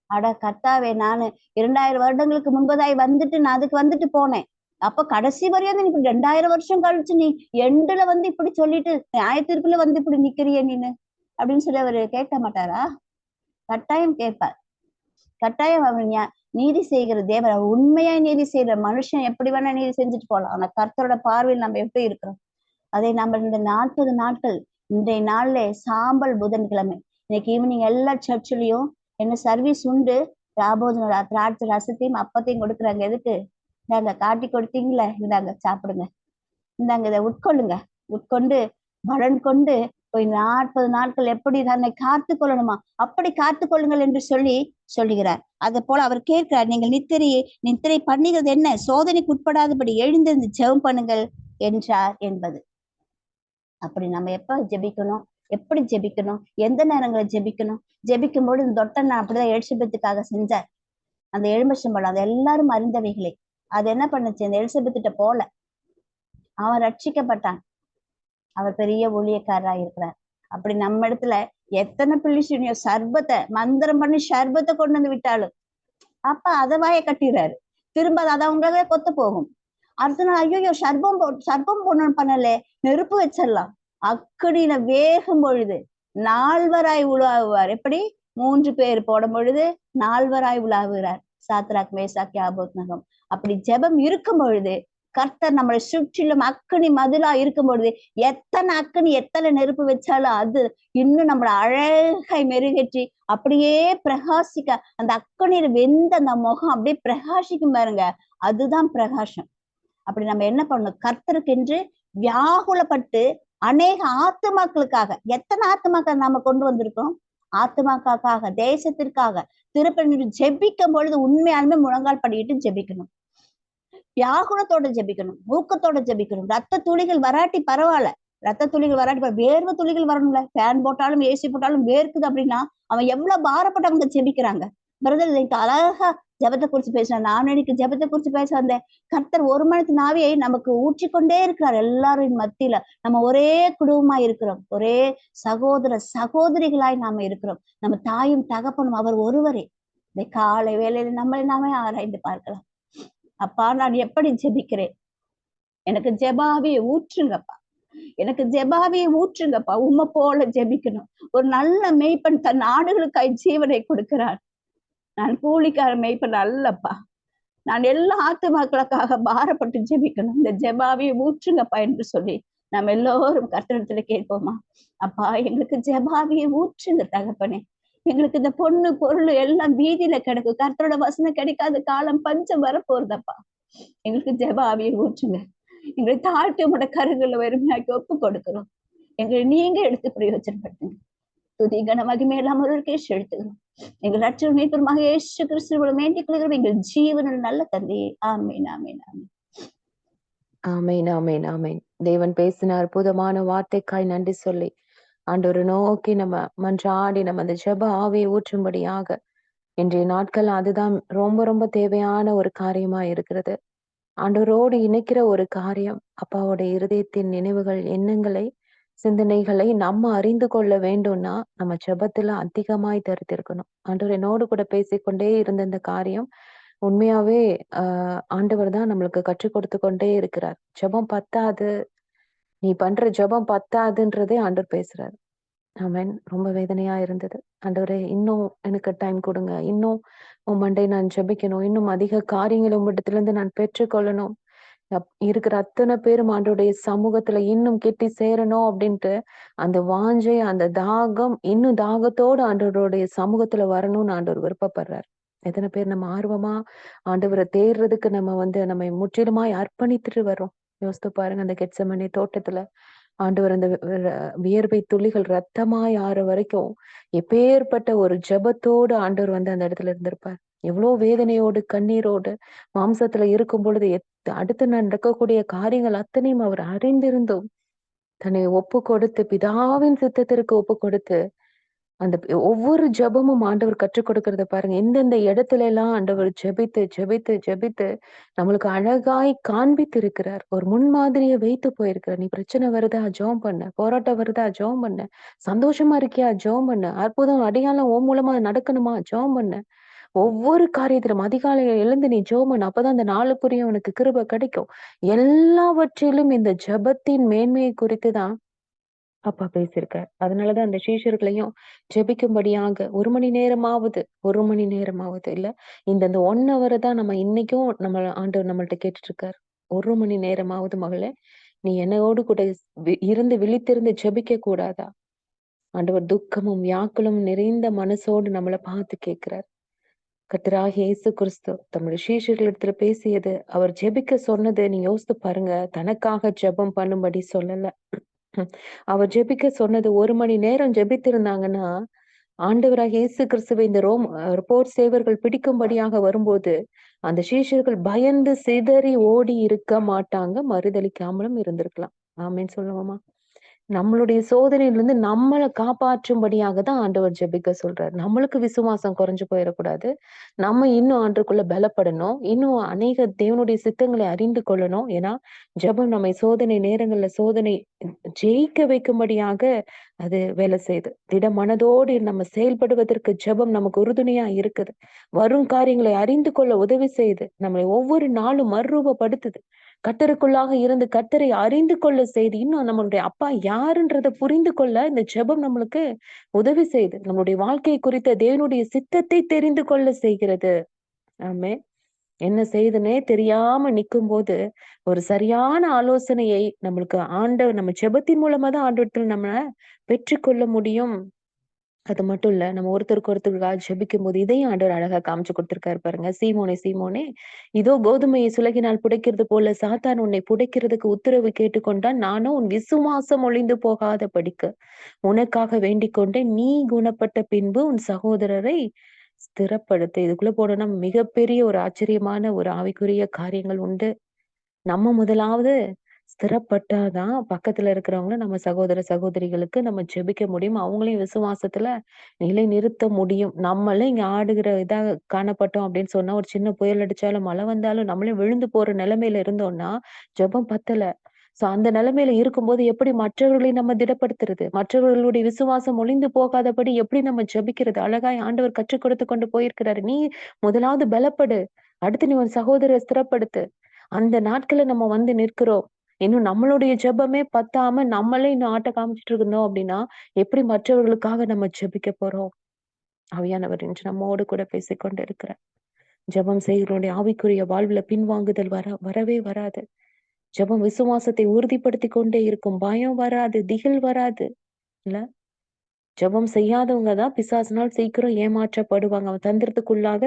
அட கர்த்தாவே, நானு 2000 வருடங்களுக்கு முன்பதாய் நான் அதுக்கு போனேன். அப்ப கடைசி வரையும் நீ 2000 வருஷம் கழிச்சு நீ எண்டுல இப்படி சொல்லிட்டு நியாயத்தீர்ப்புல இப்படி நிக்கிறிய நீனு அப்படின்னு சொல்லி அவரு கேட்க மாட்டாரா? கட்டாயம் கேட்பார். கட்டாயம் அவர் நீதி செய்கிற தேவர். அவர் உண்மையா நீதி செய்யற மனுஷன் எப்படி வேணா நீதி செஞ்சுட்டு போகலாம். ஆனா கர்த்தரோட பார்வையில் நம்ம எப்படி இருக்கிறோம், அதை நம்ம இந்த 40 நாட்கள், இன்றைய நாள்ல சாம்பல் புதன்கிழமை, இன்னைக்கு ஈவினிங் எல்லா சர்ச்சிலையும் என்ன சர்வீஸ் உண்டு. ராபோஜன திராட்சை ரசத்தையும் அப்பத்தையும் கொடுக்குறாங்க. எதுக்கு? இந்தாங்க காட்டி கொடுத்தீங்களே, இந்தாங்க சாப்பிடுங்க, இந்தாங்க இதை உட்கொண்டு பலன் கொண்டு போய் 40 நாட்கள் எப்படி தன்னை காத்து கொள்ளணுமா அப்படி காத்து கொள்ளுங்கள் என்று சொல்லுகிறார். அது போல அவர் கேட்கிறார், நீங்கள் நித்திரை பண்ணுகிறது என்ன? சோதனைக்கு உட்படாதபடி எழுந்திருந்து ஜெபம் பண்ணுங்கள் என்றார் என்பது. அப்படி நம்ம எப்ப ஜெபிக்கணும், எப்படி ஜெபிக்கணும், எந்த நேரங்களை ஜெபிக்கும் போது இந்த தொட்டை நான் அப்படிதான் எலிசபெத்துக்காக செஞ்சார். அந்த எலுமிச்சம்பழம் அது எல்லாரும் அறிந்தவைகளே. அது என்ன பண்ணுச்சு, அந்த எலிசபெத்திட்ட போல, அவன் ரட்சிக்கப்பட்டான். அவர் பெரிய ஊழியக்காரராக இருக்கிறார். அப்படி நம்ம இடத்துல எத்தனை பிள்ளைசினியோ சர்பத்தை மந்திரம் பண்ணி சர்பத்தை கொண்டு வந்து விட்டாலும் அப்ப அதை வாய கட்டிடுறாரு. திரும்ப அதை அவங்களே கொத்து போகும். அடுத்த நாள் ஐயோ சர்பம் பண்ணல, நெருப்பு வச்சிடலாம். அக்கடியில வேகும் பொழுது 4வராய் உலாவுவார். எப்படி? 3 பேர் போடும் பொழுது 4வராய் உலாவுகிறார். Shadrach Meshach Abednego. அப்படி ஜெபம் இருக்கும் பொழுது கர்த்தர் நம்மளை சுற்றிலும் அக்கனி மதிலா இருக்கும் பொழுது எத்தனை அக்கனி எத்தனை நெருப்பு வச்சாலும் அது இன்னும் நம்மளை அழகாய் மெருகேற்றி அப்படியே பிரகாசிக்க, அந்த அக்கனியில வெந்த அந்த முகம் அப்படியே பிரகாசிக்கும் பாருங்க, அதுதான் பிரகாசம். அப்படி நம்ம என்ன பண்ணணும், கர்த்தருக்கென்று வியாகுலப்பட்டு அநேக ஆத்துமாக்களுக்காக, எத்தனை ஆத்துமாக்கள் நாம கொண்டு வந்திருக்கோம், ஆத்துமாக்காக, தேசத்திற்காக திருப்பி ஜெபிக்கும் பொழுது உண்மையாலுமே முழங்கால் படிக்கிட்டு ஜெபிக்கணும், வியாகுலத்தோட ஜெபிக்கணும், ஊக்கத்தோட ஜெபிக்கணும். ரத்த துளிகள் வராட்டி பரவாயில்ல, ரத்த துளிகள் வராட்டி வேர்வை துளிகள் வரணும்ல. ஃபேன் போட்டாலும் ஏசி போட்டாலும் வேர்க்குது அப்படின்னா அவன் எவ்வளவு பாரப்பட்டவங்க ஜெபிக்கிறாங்க. பிரதர் இன்னைக்கு அழகா ஜெபத்தை குறிச்சு பேசுறேன். நான் இன்னைக்கு ஜெபத்தை குறிச்சு பேச வந்தேன். கர்த்தர் ஒரு மணிக்கு நாவியை நமக்கு ஊற்றிக்கொண்டே இருக்கிறார். எல்லாரும் மத்தியில நம்ம ஒரே குடும்பமா இருக்கிறோம், ஒரே சகோதர சகோதரிகளாய் நாம இருக்கிறோம். நம்ம தாயும் தகப்பனும் அவர் ஒருவரே. இந்த காலை வேளையில நாமே ஆராய்ந்து பார்க்கலாம். அப்பா, நான் எப்படி ஜெபிக்கிறேன், எனக்கு ஜெபாவியை ஊற்றுங்கப்பா, எனக்கு ஜெபாவியை ஊற்றுங்கப்பா. உம்மை போல ஜெபிக்கணும். ஒரு நல்ல மேய்ப்பன் தன் ஆடுகளுக்காய் ஜீவனை கொடுக்கிறான். நான் கூலிக்கார மேய்ப்பன் அல்லப்பா. நான் எல்லா ஆத்துமாக்களுக்காக பாரப்பட்டு ஜெபிக்கணும். இந்த ஜெபாவியை ஊற்றுங்கப்பா என்று சொல்லி நம்ம எல்லோரும் கர்த்தரிடத்துல கேட்போமா? அப்பா, எங்களுக்கு ஜெபாவியை ஊற்றுங்க தகப்பனே. எங்களுக்கு இந்த பொண்ணு பொருள் எல்லாம் வீதியில கிடக்கு, கர்த்தரோட வசனம் கிடைக்காத காலம் பஞ்சம் வரப்போறதப்பா. எங்களுக்கு ஜெபாவியை ஊற்றுங்க. எங்களை தாழ்த்தி உங்களோட கருங்கள்ல வெறுமையாக்கி ஒப்பு கொடுக்கிறோம். எங்களை நீங்க எடுத்து பிரயோஜனப்படுத்துங்க. துதி கன மகிமையெல்லாம் ஒரு கேஷ் எடுத்துக்கிறோம். எங்கள் ரட்சகர் மீட்பருமாக இயேசு கிறிஸ்துவோட வேண்டிக் கொள்கிறோம் எங்கள் ஜீவனில் நல்ல தந்தையே. ஆமீன், ஆமீன், ஆமீன். ஆமீன், ஆமீன், ஆமீன். தேவன் பேசின அற்புதமான வார்த்தைக்காய் நன்றி சொல்லி ஆண்டவரை நோக்கி நம்ம மன்றாடி நம்ம அந்த ஜெப ஆவியை ஊற்றும்படியாக இன்றைய நாட்கள் அதுதான் ரொம்ப ரொம்ப தேவையான ஒரு காரியமா இருக்கிறது. ஆண்டவரோடு இணைக்கிற ஒரு காரியம். அப்பாவோட இருதயத்தின் நினைவுகள், எண்ணங்களை, சிந்தனைகளை நம்ம அறிந்து கொள்ள வேண்டும்னா, நம்ம ஜெபத்துல அதிகமாய் தரித்திருக்கணும். ஆண்டவர் என்னோடு கூட பேசிக்கொண்டே இருந்த இந்த காரியம், உண்மையாவே ஆண்டவர் தான் நம்மளுக்கு கற்றுக் கொடுத்து கொண்டே இருக்கிறார். ஜெபம் பத்தாது, நீ பண்ற ஜெபம் பத்தாதுன்றதே ஆண்டவர் பேசுறாரு. ஆமென். ரொம்ப வேதனையா இருந்தது. ஆண்டவரே, இன்னும் எனக்கு டைம் குடுங்க. இன்னும் உம்மண்டை நான் ஜெபிக்கணும். இன்னும் அதிக காரியங்களை உம்மிடத்திலிருந்து நான் பெற்றுக்கொள்ளணும். இருக்கிற அத்தனை பேரும் ஆண்டவருடைய சமூகத்துல இன்னும் கிட்டி சேரணும் அப்படின்ட்டு, அந்த வாஞ்சை, அந்த தாகம், இன்னும் தாகத்தோட ஆண்டவருடைய சமூகத்துல வரணும்னு ஆண்டவர் விருப்பப்படுறார். எத்தனை பேர் நம்ம ஆர்வமா ஆண்டவரை தேடுறதுக்கு நம்ம நம்மை முற்றிலுமாய் அர்ப்பணித்துட்டு வர்றோம். யோசித்து பாருங்க, அந்த கெத்செமனே தோட்டத்துல ஆண்டவர் அந்த வியர்வை துளிகள் ரத்தமாய் ஆற வரைக்கும் எப்பேற்பட்ட ஒரு ஜெபத்தோடு ஆண்டவர் அந்த இடத்துல இருந்திருப்பார். எவ்வளவு வேதனையோடு, கண்ணீரோடு, மாம்சத்துல இருக்கும் பொழுது அடுத்து நடக்கக்கூடிய காரியங்கள் அத்தனையும் அவர் அறிந்திருந்தும் தன்னை ஒப்பு கொடுத்து, பிதாவின் சித்தத்திற்கு ஒப்பு கொடுத்து, அந்த ஒவ்வொரு ஜெபமும் ஆண்டவர் கற்றுக் கொடுக்கிறத பாருங்க. எந்தெந்த இடத்துல எல்லாம் ஆண்டவர் ஜெபித்து, ஜெபித்து, ஜெபித்து நம்மளுக்கு அழகாய் காண்பித்திருக்கிறார். ஒரு முன்மாதிரியை வைத்து போயிருக்கிறார். நீ பிரச்சனை வருதா? ஜெபம் பண்ணு. போராட்டம் வருதா? ஜெபம் பண்ணு. சந்தோஷமா இருக்கியா? ஜெபம் பண்ணு. அற்புதம், அடையாளம் உன் மூலமா நடக்கணுமா? ஜெபம் பண்ணு. ஒவ்வொரு காரியத்திலும் அதிகாலையில எழுந்து நீ ஜெபம் பண்ணு. அப்பதான் அந்த நாளுக்குரிய உனக்கு கிருபை கிடைக்கும். எல்லாவற்றிலும் இந்த ஜெபத்தின் மேன்மையை குறித்து தான் அப்பா பேசியிருக்கார். அதனாலதான் அந்த சீஷர்களையும் ஜெபிக்கும்படியாக 1 மணி நேரமாவது இல்ல, இந்த 1 ஹவர் தான் நம்ம இன்னைக்கும் நம்ம ஆண்டவர் நம்மள்ட்ட கேட்டுட்டு இருக்காரு. 1 மணி நேரமாவது மகளே, நீ என்னோடு கூட இருந்து விழித்திருந்து ஜெபிக்க கூடாதா? ஆண்டவர் துக்கமும் வியாக்குலமும் நிறைந்த மனசோடு நம்மளை பார்த்து கேட்கிறார். கர்த்தராகிய இயேசு கிறிஸ்து தம்முடைய சீஷர்களிடத்துல பேசியது, அவர் ஜெபிக்க சொன்னது, நீங்க யோசித்து பாருங்க. தனக்காக ஜெபம் பண்ணும்படி சொல்லல. அவர் ஜெபிக்க சொன்னது 1 மணி நேரம் ஜெபித்திருந்தாங்கன்னா, ஆண்டவராகிய இயேசு கிறிஸ்துவை இந்த போர் சேவர்கள் பிடிக்கும்படியாக வரும்போது, அந்த சீஷர்கள் பயந்து சிதறி ஓடி இருக்க மாட்டாங்க. மறுதலிக்காமலும் இருந்திருக்கலாம். ஆமென் சொல்லுவோமா? நம்மளுடைய சோதனையிலிருந்து நம்மள காப்பாற்றும்படியாக தான் ஆண்டவர் ஜெபிக்க சொல்றாரு. நம்மளுக்கு விசுவாசம் குறைஞ்சு போயிடக்கூடாது. நம்ம இன்னும் ஆண்டவருக்குள்ள பலப்படணும். இன்னும் அநேக தேவனுடைய சித்தங்களை அறிந்து கொள்ளணும். ஏன்னா, ஜெபம் நம்மை சோதனை நேரங்கள்ல ஜெயிக்க வைக்கும்படியாக அது வேலை செய்யுது. திடமனதோடு நம்ம செயல்படுவதற்கு ஜெபம் நமக்கு உறுதுணையா இருக்குது. வரும் காரியங்களை அறிந்து கொள்ள உதவி செய்யுது. நம்மளை ஒவ்வொரு நாளும் மறுரூபப்படுத்துது. கர்த்தருக்குள்ளாக இருந்து கர்த்தரை அறிந்து கொள்ள செய்து, இன்னும் நம்மளுடைய அப்பா யாருன்றத புரிந்து கொள்ள இந்த ஜெபம் நம்மளுக்கு உதவி செய்யுது. நம்மளுடைய வாழ்க்கை குறித்த தேவனுடைய சித்தத்தை தெரிந்து கொள்ள செய்கிறது. ஆமென். என்ன செய்யுதுன்னே தெரியாம நிக்கும்போது, ஒரு சரியான ஆலோசனையை நம்மளுக்கு ஆண்டவர் நம்ம ஜெபத்தின் மூலமா தான் ஆண்டவரத்துல நம்ம பெற்றுக்கொள்ள முடியும். அது மட்டும் இல்ல, நம்ம ஒருத்தருக்கு ஒருத்தருக்காக ஜெபிக்கும்போது இதையும் ஆண்டவர் அழகா காமிச்சு கொடுத்திருக்காரு பாருங்க. சீமோனே, சீமோனே, இதோ கோதுமையை சுலகினால் புடைக்கிறது போல சாத்தான் உன்னை புடைக்கிறதுக்கு உத்தரவு கேட்டுக்கொண்டான். நானும் உன் விசுவாசம் ஒழிந்து போகாத படிக்க உனக்காக வேண்டிக் கொண்டேன். நீ குணப்பட்ட பின்பு உன் சகோதரரை ஸ்திரப்படுத்து. இதுக்குள்ள போனோம்னா மிகப்பெரிய ஒரு ஆச்சரியமான ஒரு ஆவிக்குரிய காரியங்கள் உண்டு. நம்ம முதலாவது ஸ்திரப்பட்டாதான் பக்கத்துல இருக்கிறவங்கள நம்ம சகோதர சகோதரிகளுக்கு நம்ம ஜெபிக்க முடியும். அவங்களையும் விசுவாசத்துல நிலை நிறுத்த முடியும். நம்மளே இங்க ஆடுகிற இதா காணப்பட்டோம் அப்படின்னு சொன்னா, ஒரு சின்ன புயல் அடிச்சாலும் மழை வந்தாலும் நம்மளே விழுந்து போற நிலைமையில இருந்தோம்னா ஜெபம் பத்தல. அந்த நிலைமையில இருக்கும்போது எப்படி மற்றவர்களை நம்ம திடப்படுத்துறது? மற்றவர்களுடைய விசுவாசம் ஒழிந்து போகாதபடி எப்படி நம்ம ஜெபிக்கிறது? அழகாய் ஆண்டவர் கற்றுக் கொடுத்து கொண்டு போயிருக்கிறாரு. நீ முதலாவது பலப்படு. அடுத்து நீ உன் சகோதரரை ஸ்திரப்படுத்து. அந்த நாட்கள நம்ம நிற்கிறோம். இன்னும் நம்மளுடைய ஜெபமே பத்தாம நம்மளே இன்னும் ஆட்ட காமிச்சிட்டு இருந்தோம் அப்படின்னா, எப்படி மற்றவர்களுக்காக நம்ம ஜெபிக்க போறோம்? ஆவியானவர் இன்று நம்மோடு கூட பேசிக்கொண்டு இருக்கிறார். ஜெபம் செய்கிறவருடைய ஆவிக்குரிய வாழ்வுல பின்வாங்குதல் வரவே வராது. ஜெபம் விசுவாசத்தை உறுதிப்படுத்திக் கொண்டே இருக்கும். பயம் வராது, திகில் வராது. இல்ல? ஜெபம் செய்யாதவங்க தான் பிசாசினால் சீக்கிரம் ஏமாற்றப்படுவாங்க. அவன் தந்திரத்துக்குள்ளாக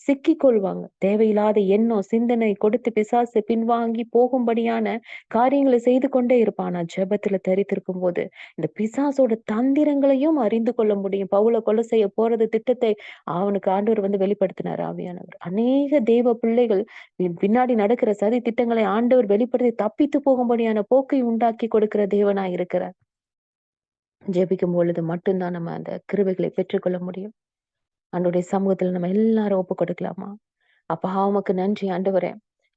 சிக்கிக் கொள்வாங்க. தேவையில்லாத எண்ணம், சிந்தனை கொடுத்து பிசாசு பின்வாங்கி போகும்படியான காரியங்களை செய்து கொண்டே இருப்பான். ஆனா ஜெபத்துல தரித்திருக்கும் போது இந்த பிசாசோட தந்திரங்களையும் அறிந்து கொள்ள முடியும். பவுல கொலை செய்ய போறது திட்டத்தை அவனுக்கு ஆண்டவர் வெளிப்படுத்தினார் ஆவியானவர். அநேக தேவ பிள்ளைகள் பின்னாடி நடக்கிற சதி திட்டங்களை ஆண்டவர் வெளிப்படுத்தி தப்பித்து போகும்படியான போக்கை உண்டாக்கி கொடுக்கிற தேவனாய் இருக்கிறார். ஜெபிக்கும் பொழுது மட்டும்தான் நம்ம அந்த கிருபைகளை பெற்றுக்கொள்ள முடியும். ஆண்டவருடைய சமூகத்துல நம்ம எல்லாரும் ஒப்பு கொடுக்கலாமா? அப்பா, உமக்கு நன்றி ஆண்டவரே.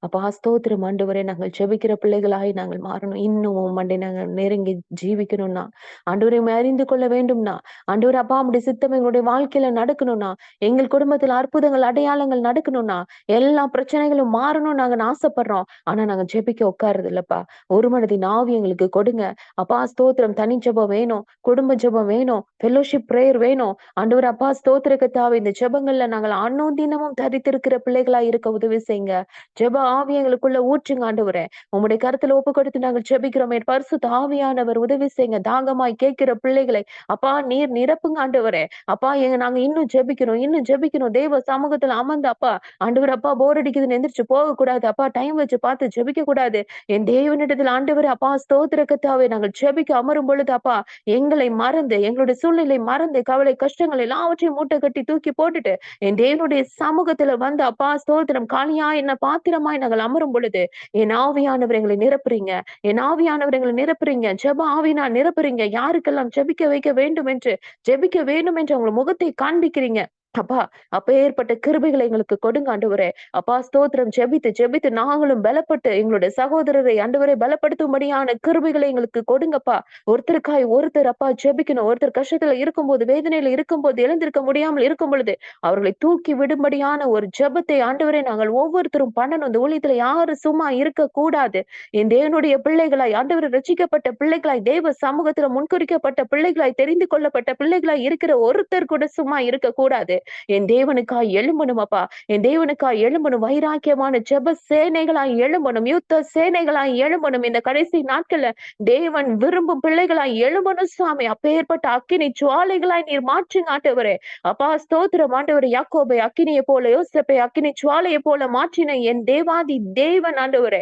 அப்பா ஸ்தோத்திரம் ஆண்டவரே, நாங்கள் ஜெபிக்கிற பிள்ளைகளாய் நாங்கள் மாறணும். இன்னும் உம்மண்டை நாங்கள் நெருங்கி ஜீவிக்கணும்னா, ஆண்டவரை உம்மை அறிந்து கொள்ள வேண்டும்னா, ஆண்டவரே அப்பா உம்முடைய சித்தம் எங்களுடைய வாழ்க்கையில நடக்கணும்னா, எங்கள் குடும்பத்துல அற்புதங்கள், அடையாளங்கள் நடக்கணும்னா, எல்லா பிரச்சனைகளும் மாறணும்னு நாங்க ஆசைப்படுறோம். ஆனா நாங்க ஜெபிக்க உட்காருறது இல்லப்பா. ஒரு மனதின் ஆவி எங்களுக்கு கொடுங்க. அப்பா ஸ்தோத்திரம், தனி ஜெபம் வேணும், குடும்ப ஜெபம் வேணும், ஃபெல்லோஷிப் பிரேயர் வேணும். ஆண்டவரே அப்பா ஸ்தோத்திர கர்த்தாவே, இந்த ஜெபங்கள்ல நாங்கள் அனுதினமும் தரித்திருக்கிற பிள்ளைகளா இருக்க உதவி செய்யுங்க. ஜெப ஆவி எங்களுக்குள்ள ஊற்றுங்க ஆண்டவரே. உம்முடைய கருத்துல ஒப்பு கொடுத்து நாங்கள் ஜெபிக்கிறோம். என் பரிசுத்த ஆவியானவர் உதவி செய்யுங்க. தாகமாய் கேட்கிற பிள்ளைகளை அப்பா நீர் நிரப்புங்க ஆண்டவரே. அப்பா நாங்க இன்னும் ஜெபிக்கணும், இன்னும் ஜெபிக்கணும். தேவ சமூகத்துல அமர்ந்து அப்பா ஆண்டவர் அப்பா போர் அடிக்குதுன்னு எந்திரிச்சு போக கூடாது. அப்பா டைம் வச்சு பார்த்து ஜெபிக்க கூடாது. என் தேவனிடத்தில் ஆண்டவரே அப்பா ஸ்தோத்திர கர்த்தாவே, நாங்கள் ஜெபிக்க அமரும் பொழுது அப்பா எங்களை மறந்து, எங்களுடைய சூழ்நிலை மறந்து, கவலை கஷ்டங்கள் எல்லாவற்றையும் மூட்டை கட்டி தூக்கி போட்டுட்டு என் தேவனுடைய சமூகத்துல வந்து அப்பா ஸ்தோத்திரம் காலியா என்ன பாத்திரமாய் நாங்கள் அமரும் பொழுது என் ஆவியானவர் எங்களை நிரப்புறீங்க. என் ஆவியானவர் எங்களை நிரப்புறீங்க. ஜெப ஆவியினால் நிரப்புறீங்க. யாருக்கெல்லாம் ஜெபிக்க வைக்க வேண்டும் என்று ஜெபிக்க வேண்டும் என்று உங்க முகத்தை காண்பிக்கிறீங்க. அப்பா அப்பேற்பட்ட கிருபைகளை எங்களுக்கு கொடுங்க ஆண்டவரே. அப்பா ஸ்தோத்திரம், ஜெபித்து ஜெபித்து நாங்களும் பலப்பட்டு எங்களுடைய சகோதரரை ஆண்டவரே பலப்படுத்தும்படியான கிருபைகளை எங்களுக்கு கொடுங்கப்பா. ஒருத்தருக்காய் ஒருத்தர் அப்பா ஜெபிக்கணும். ஒருத்தர் கஷ்டத்துல இருக்கும்போது, வேதனையில இருக்கும்போது, எழுந்திருக்க முடியாமல் இருக்கும் பொழுது அவர்களை தூக்கி விடும்படியான ஒரு ஜெபத்தை ஆண்டவரே நாங்கள் ஒவ்வொருத்தரும் பண்ணணும். இந்த ஊழியத்துல யாரும் சும்மா இருக்க கூடாது. என் தேவனுடைய பிள்ளைகளாய் ஆண்டவர் ரட்சிக்கப்பட்ட பிள்ளைகளாய், தேவ சமூகத்துல முன்குறிக்கப்பட்ட பிள்ளைகளாய், தெரிந்து கொள்ளப்பட்ட பிள்ளைகளாய் இருக்கிற ஒருத்தர் கூட சும்மா இருக்க கூடாது. என் தேவனுக்காய் எழும்பணும் அப்பா. என் தேவனுக்காய் எழும்பணும். வைராக்கியமான ஜெப சேனைகளாய் எழும்பணும். யுத்த சேனைகளாய் எழும்பணும். இந்த கடைசி நாட்கள்ல தேவன் விரும்பும் பிள்ளைகளாய் எழும்பணும் சுவாமி. அப்பேற்பட்ட அக்கினி ஜுவாலைகளாய் நீர் மாற்றுங்க ஆண்டவரே. அப்பா ஸ்தோத்திரம் ஆண்டவரே. யாக்கோபை அக்கினியை போல, யோசேப்பை அக்கினி ஜுவாலையை போல மாற்றின என் தேவாதி தேவன் ஆண்டவரே,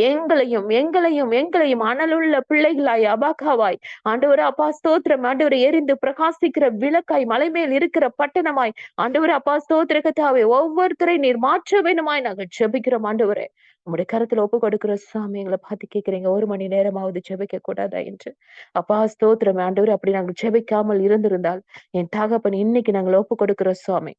எங்களையும் எங்களையும் எங்களையும் அனலுள்ள பிள்ளைகளாய் அபாக்காவாய் ஆண்டவரே அப்பா ஸ்தோத்திரம் ஆண்டவரை எரிந்து பிரகாசிக்கிற விளக்காய், மலை மேல் இருக்கிற பட்டணமாய் ஆண்டவரே அப்பா ஸ்தோத்திர கர்த்தாவே, ஒவ்வொருத்தரை நீர் மாற்ற வேண்டுமாய் நாங்கள் ஜெபிக்கிறோம் ஆண்டவரே. உங்களுடைய கருத்துல ஒப்பு கொடுக்கிற சாமி, எங்களை பார்த்து கேட்கிறீங்க 1 மணி நேரமாவது ஜெபிக்க கூடாதா என்று. அப்பா ஸ்தோத்திரம் ஆண்டவரே, அப்படி நாங்கள் ஜெபிக்காமல் இருந்திருந்தால் என் தகப்பன் இன்னைக்கு நாங்கள் ஒப்பு கொடுக்கிறோம் சுவாமி.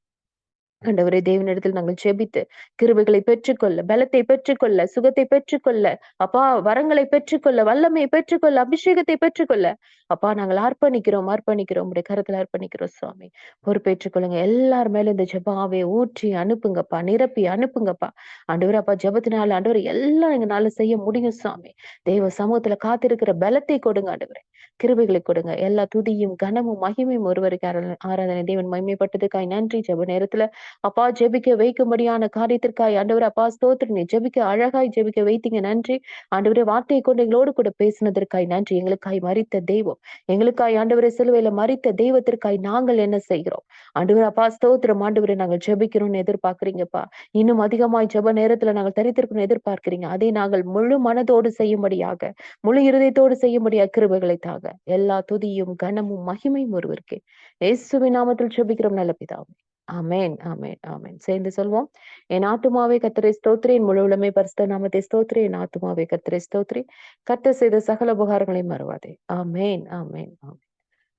ஆண்டவரே தேவனிடத்தில் நாங்கள் ஜெபித்து கிருபைகளை பெற்றுக்கொள்ள, பலத்தை பெற்றுக்கொள்ள, சுகத்தை பெற்றுக்கொள்ள, அப்பா வரங்களை பெற்றுக்கொள்ள, வல்லமையை பெற்றுக்கொள்ள, அபிஷேகத்தை பெற்றுக்கொள்ள அப்பா நாங்கள் அர்ப்பணிக்கிறோம், அர்ப்பணிக்கிறோம். உடைய கருத்துல அர்ப்பணிக்கிறோம் சுவாமி. பொறுப்பேற்றுக் கொள்ளுங்க. எல்லார் மேல இந்த ஜெபாவை ஊற்றி அனுப்புங்கப்பா, நிரப்பி அனுப்புங்கப்பா. ஆண்டவரே அப்பா ஜெபத்தினால ஆண்டவரே எல்லாம் எங்களால செய்ய முடியும் சுவாமி. தேவ சமூகத்துல காத்திருக்கிற பலத்தை கொடுங்க ஆண்டவரே. கிருபைகளை கொடுங்க. எல்லா துதியும் கனமும் மகிமையும் ஒருவருக்கு ஆராதனை. தேவன் மகிமைப்பட்டதுக்காய் நன்றி. ஜெப நேரத்துல அப்பா ஜெபிக்க வைக்கும்படியான காரியத்திற்காய் ஆண்டவரே அப்பா ஸ்தோத்திரம். நீ ஜெபிக்க அழகாய் ஜெபிக்க வைத்தீங்க. நன்றி ஆண்டவரே. வார்த்தையை கொண்டு எங்களோடு கூட பேசினதற்காய் நன்றி. எங்களுக்காய் மரித்த தெய்வம், எங்களுக்காய் ஆண்டவரே சிலுவையில மரித்த தெய்வத்திற்காய் நாங்கள் என்ன செய்கிறோம் ஆண்டவரே அப்பா ஸ்தோத்திரம். ஆண்டவரே நாங்கள் ஜெபிக்கிறோம்னு எதிர்பார்க்கிறீங்கப்பா. இன்னும் அதிகமாய் ஜெப நேரத்துல நாங்கள் தரித்திருக்கணும்னு எதிர்பார்க்கிறீங்க. அதை நாங்கள் முழு மனதோடு செய்யும்படியாக, முழு இருதயத்தோடு செய்யும்படியாக கிருபைகளை தாங்க. எல்லா துதியும் கனமும் மகிமையும் ஒருவருக்கே. இயேசுவின் நாமத்தில் ஜெபிக்கிறோம் நல்ல பிதாவே. ஆமென், ஆமென், ஆமென். சேர்ந்து சொல்வோம். என் ஆத்துமாவே கர்த்தரை ஸ்தோத்திரி, என் முழு உள்ளமே பரிசுத்த நாமத்தை ஸ்தோத்திரி. என் ஆத்துமாவே கர்த்தரை ஸ்தோத்திரி, கர்த்தர் செய்த சகல உபகாரங்களையும் மறவாதே. Amen, amen, amen.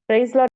Praise Lord.